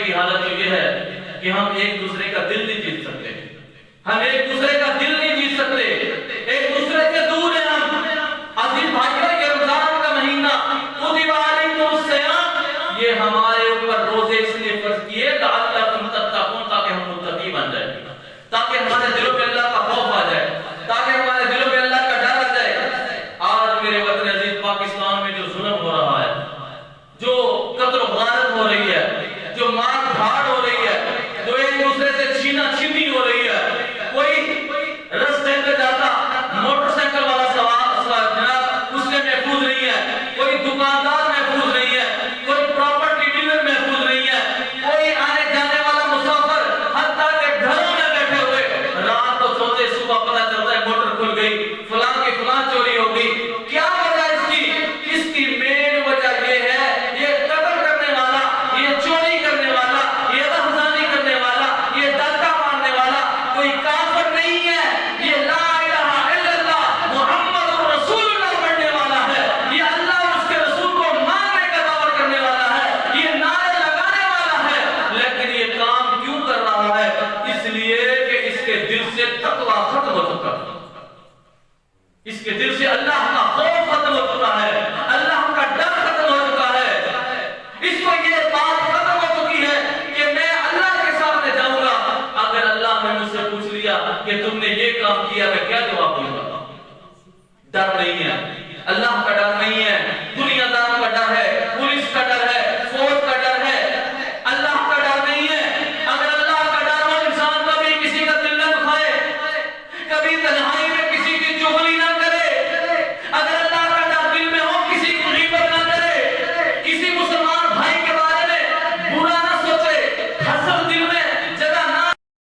کی حالت تو یہ ہے کہ ہم ایک دوسرے کا دل نہیں جیت سکتے، ہم ایک دوسرے کا دل نہیں جیت سکتے، ایک دوسرے سے دور ہیں ہم۔ عزیز بھائیوں، یہ رمضان کا مہینہ کتب علیکم الصیام، یہ ہمارے اوپر روزے اس لیے فرض کیے لعلکم تتقون، تاکہ ہم متقی بن جائیں، تاکہ ہمارے دلوں میں اللہ کا خوف آ جائے، تاکہ ہمارے دلوں میں اللہ کا ڈر آ جائے۔ آج میرے وطن عزیز پاکستان میں جو ظلم ہو رہا ہے، جو قتل و غارت ہو رہی ہے، جو مار دھاڑ ہو رہی ہے، جو ایک دوسرے سے چھینا چھینی ہو رہی ہے، کوئی رستے پہ جاتا موٹر سائیکل والا جناب اس سے محفوظ نہیں ہے، کوئی دکاندار محفوظ نہیں ہے، کوئی پراپرٹی ڈیلر محفوظ نہیں ہے، کوئی آنے جانے والا مسافر حتیٰ کہ گھروں میں بیٹھے ہوئے رات کو سوتے صبح پتہ چلتا ہے موٹر کھل گئی، فلاں کی فلاں چوری ہو گئی۔ کیا وجہ اس کی مین وجہ یہ ہے، یہ قتل کرنے والا، یہ چوری کرنے والا، یہ رہزانی کرنے والا، یہ ڈاکہ مارنے والا کوئی کافر نہیں ہے، یہ لا الہ الا اللہ محمد رسول اللہ پڑھنے والا ہے، یہ اللہ اور اس کے رسول کو ماننے کا دعویٰ کرنے والا ہے، یہ نعرے لگانے والا ہے، لیکن یہ کام کیوں کر رہا ہے؟ اس لیے کہ اس کے دل سے تقوی ختم ہو چکا ہے، اس کے دل سے اللہ کا خوف ختم ہو چکا ہے، اللہ کا ڈر ختم ہو چکا ہے، اس کو یہ بات ختم ہو چکی ہے کہ میں اللہ کے سامنے جاؤں گا، اگر اللہ نے مجھ سے پوچھ لیا کہ تم نے یہ کام کیا، میں کیا جواب دوں گا؟ ڈر نہیں ہے،